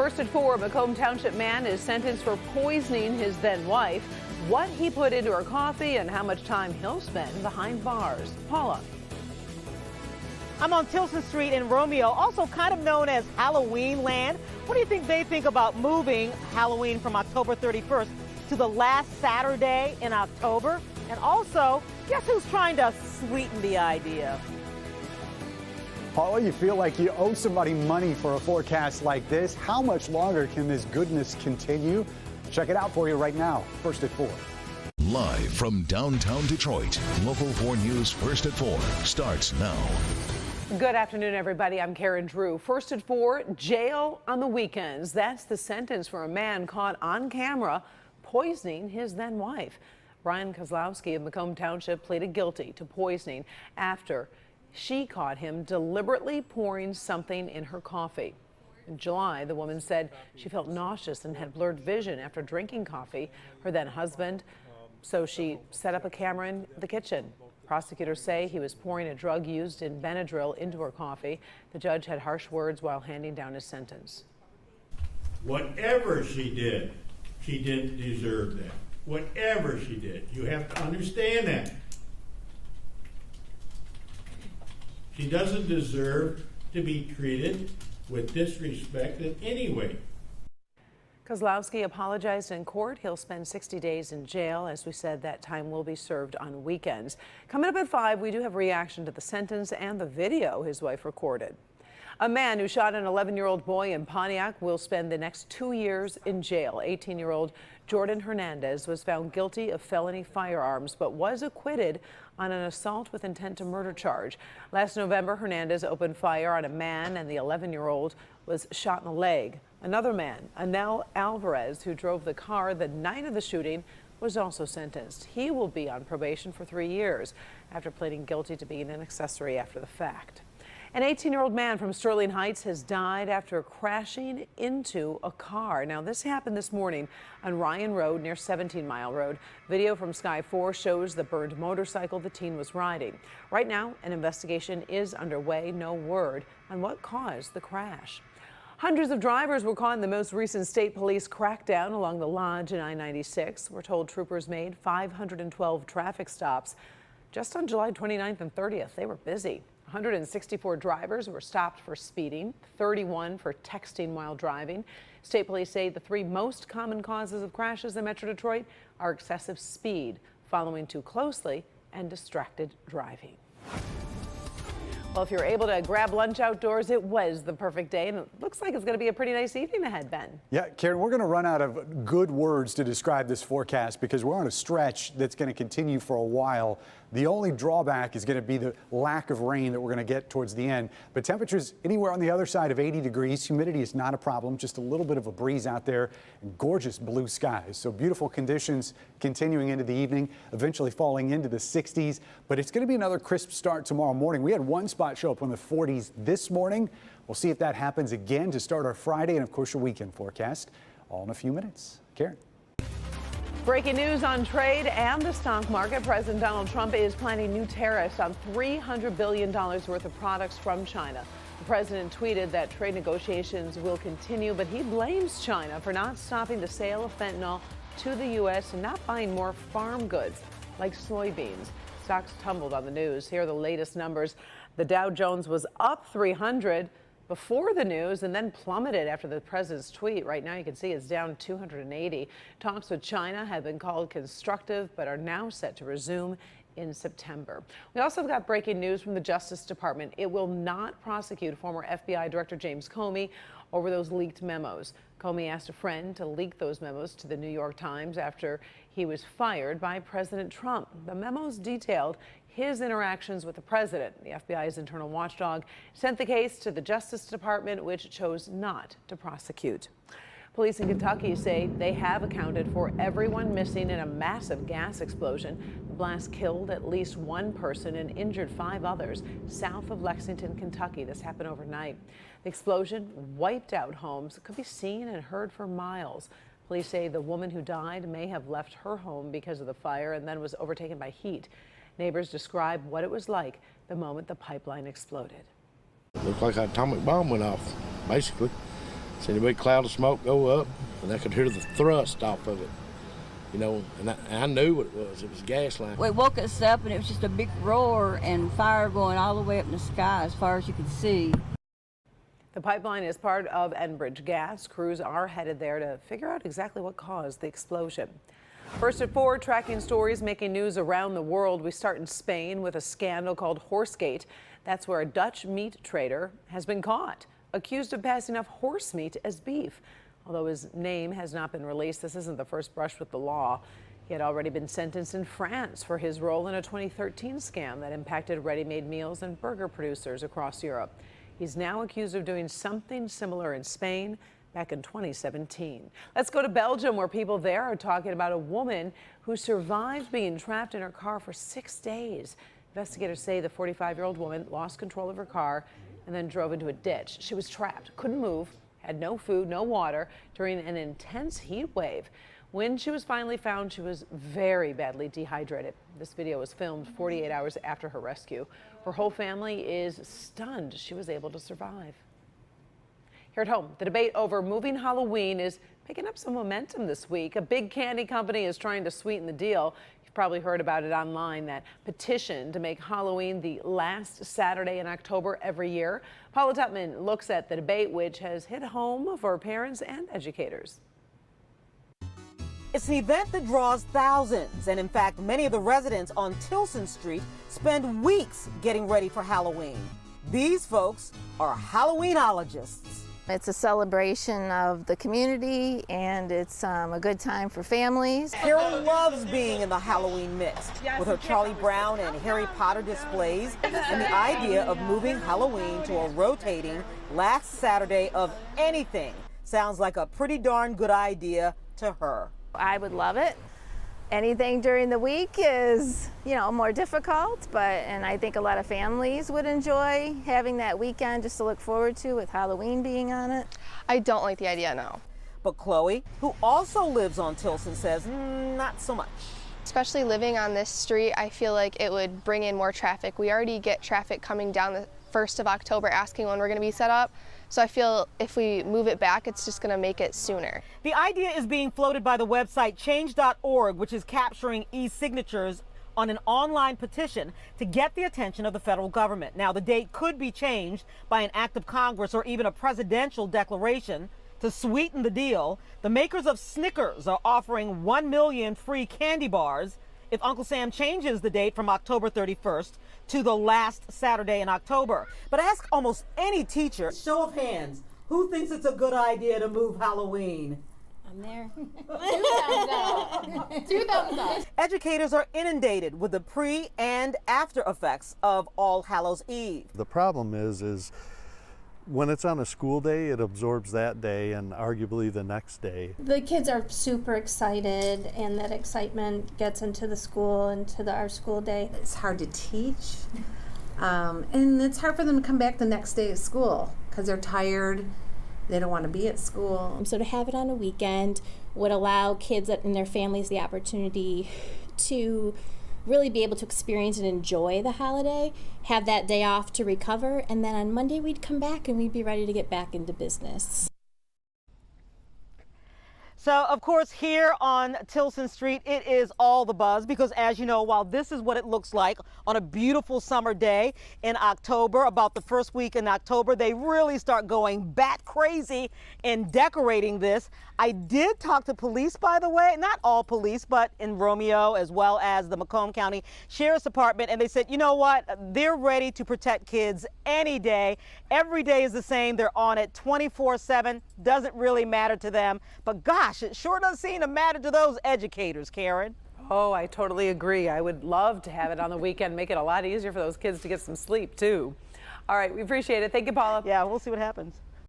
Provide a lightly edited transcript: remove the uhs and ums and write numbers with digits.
First at 4, Macomb Township man is sentenced for poisoning his then wife. What he put into her coffee and how much time he'll spend behind bars. Paula. I'm on Tilson Street in Romeo, also kind of known as Halloween Land. What do you think they think about moving Halloween from October 31st to the last Saturday in October? And also, guess who's trying to sweeten the idea? Paula, you feel like you owe somebody money for a forecast like this. How much longer can this goodness continue? Check it out for you right now. First at 4. Live from downtown Detroit, Local 4 News First at 4 starts now. Good afternoon, everybody. I'm Karen Drew. First at 4, jail on the weekends. That's the sentence for a man caught on camera poisoning his then wife. Brian Kozlowski of Macomb Township pleaded guilty to poisoning after she caught him deliberately pouring something in her coffee. In July, the woman said she felt nauseous and had blurred vision after drinking coffee. Her then husband, so she set up a camera in the kitchen. Prosecutors say he was pouring a drug used in Benadryl into her coffee. The judge had harsh words while handing down his sentence. Whatever she didn't deserve that. Whatever she did, you have to understand that. She doesn't deserve to be treated with disrespect in any way. Kozlowski apologized in court. He'll spend 60 days in jail. As we said, that time will be served on weekends. Coming up at 5, we do have reaction to the sentence and the video his wife recorded. A man who shot an 11-year-old boy in Pontiac will spend the next 2 years in jail. 18-year-old Jordan Hernandez was found guilty of felony firearms, but was acquitted on an assault with intent to murder charge. Last November, Hernandez opened fire on a man, and the 11-year-old was shot in the leg. Another man, Anel Alvarez, who drove the car the night of the shooting, was also sentenced. He will be on probation for 3 years after pleading guilty to being an accessory after the fact. An 18-year-old man from Sterling Heights has died after crashing into a car. Now, this happened this morning on Ryan Road near 17 Mile Road. Video from Sky 4 shows the burned motorcycle the teen was riding. Right now, an investigation is underway. No word on what caused the crash. Hundreds of drivers were caught in the most recent state police crackdown along the Lodge and I-96. We're told troopers made 512 traffic stops. Just on July 29th and 30th, they were busy. 164 drivers were stopped for speeding, 31 for texting while driving. State police say the 3 most common causes of crashes in Metro Detroit are excessive speed, following too closely, and distracted driving. Well, if you're able to grab lunch outdoors, it was the perfect day, and it looks like it's going to be a pretty nice evening ahead, Ben. Yeah, Karen, we're going to run out of good words to describe this forecast because we're on a stretch that's going to continue for a while. The only drawback is going to be the lack of rain that we're going to get towards the end. But temperatures anywhere on the other side of 80 degrees. Humidity is not a problem, just a little bit of a breeze out there, and gorgeous blue skies. So beautiful conditions continuing into the evening, eventually falling into the 60s. But it's going to be another crisp start tomorrow morning. We had one spot show up in the 40s this morning. We'll see if that happens again to start our Friday and, of course, your weekend forecast all in a few minutes. Karen. Breaking news on trade and the stock market. President Donald Trump is planning new tariffs on $300 billion worth of products from China. The president tweeted that trade negotiations will continue, but he blames China for not stopping the sale of fentanyl to the U.S. and not buying more farm goods like soybeans. Stocks tumbled on the news. Here are the latest numbers. The Dow Jones was up 300 before the news and then plummeted after the president's tweet. Right now you can see it's down 280. Talks with China have been called constructive but are now set to resume in September. We also got breaking news from the Justice Department. It will not prosecute former FBI Director James Comey over those leaked memos. Comey asked a friend to leak those memos to the New York Times after he was fired by President Trump. The memos detailed his interactions with the president. The FBI's internal watchdog sent the case to the Justice Department, which chose not to prosecute. Police in Kentucky say they have accounted for everyone missing in a massive gas explosion. The blast killed at least 1 person and injured 5 others south of Lexington, Kentucky. This happened overnight. The explosion wiped out homes. It could be seen and heard for miles. Police say the woman who died may have left her home because of the fire and then was overtaken by heat. Neighbors describe what it was like the moment the pipeline exploded. Looked like an atomic bomb went off, basically. Seen a big cloud of smoke go up, and I could hear the thrust off of it. You know, and I knew what it was. It was a gas line. It woke us up, and it was just a big roar and fire going all the way up in the sky as far as you could see. The pipeline is part of Enbridge Gas. Crews are headed there to figure out exactly what caused the explosion. First at 4, tracking stories making news around the world. We start in Spain with a scandal called Horsegate. That's where a Dutch meat trader has been caught, accused of passing off horse meat as beef. Although his name has not been released, this isn't the first brush with the law. He had already been sentenced in France for his role in a 2013 scam that impacted ready-made meals and burger producers across Europe. He's now accused of doing something similar in Spain back in 2017. Let's go to Belgium, where people there are talking about a woman who survived being trapped in her car for 6 days. Investigators say the 45-year-old woman lost control of her car and then drove into a ditch. She was trapped, couldn't move, had no food, no water during an intense heat wave. When she was finally found, she was very badly dehydrated. This video was filmed 48 hours after her rescue. Her whole family is stunned she was able to survive. Here at home, the debate over moving Halloween is picking up some momentum this week. A big candy company is trying to sweeten the deal. You've probably heard about it online, that petition to make Halloween the last Saturday in October every year. Paula Tutman looks at the debate, which has hit home for parents and educators. It's an event that draws thousands, and in fact, many of the residents on Tilson Street spend weeks getting ready for Halloween. These folks are Halloweenologists. It's a celebration of the community, and it's a good time for families. Carol loves being in the Halloween mix with her Charlie Brown and Harry Potter displays, and the idea of moving Halloween to a rotating last Saturday of anything sounds like a pretty darn good idea to her. I would love it. Anything during the week is, more difficult, and I think a lot of families would enjoy having that weekend just to look forward to, with Halloween being on it. I don't like the idea, no. But Chloe, who also lives on Tilson, says not so much. Especially living on this street, I feel like it would bring in more traffic. We already get traffic coming down the 1st of October asking when we're going to be set up. So I feel if we move it back, it's just going to make it sooner. The idea is being floated by the website change.org, which is capturing e-signatures on an online petition to get the attention of the federal government. Now, the date could be changed by an act of Congress or even a presidential declaration. To sweeten the deal, the makers of Snickers are offering 1 million free candy bars if Uncle Sam changes the date from October 31st to the last Saturday in October. But ask almost any teacher, show of hands, who thinks it's a good idea to move Halloween? I'm there. 2 thumbs up. 2 thumbs up. Educators are inundated with the pre and after effects of All Hallows Eve. The problem is when it's on a school day, it absorbs that day and arguably the next day. The kids are super excited, and that excitement gets into the school, into our school day. It's hard to teach, and it's hard for them to come back the next day of school because they're tired. They don't want to be at school. So to have it on a weekend would allow kids and their families the opportunity to really be able to experience and enjoy the holiday, have that day off to recover, and then on Monday we'd come back and we'd be ready to get back into business. So, of course, here on Tilson Street, it is all the buzz because, as you know, while this is what it looks like on a beautiful summer day in October, about the first week in October, they really start going bat crazy in decorating this. I did talk to police, by the way, not all police, but in Romeo as well as the Macomb County Sheriff's Department, and they said, you know what, they're ready to protect kids any day. Every day is the same. They're on it 24/7. Doesn't really matter to them. But gosh, it sure does seem to matter to those educators, Karen. Oh, I totally agree. I would love to have it on the weekend, make it a lot easier for those kids to get some sleep, too. All right, we appreciate it. Thank you, Paula. Yeah, we'll see what happens.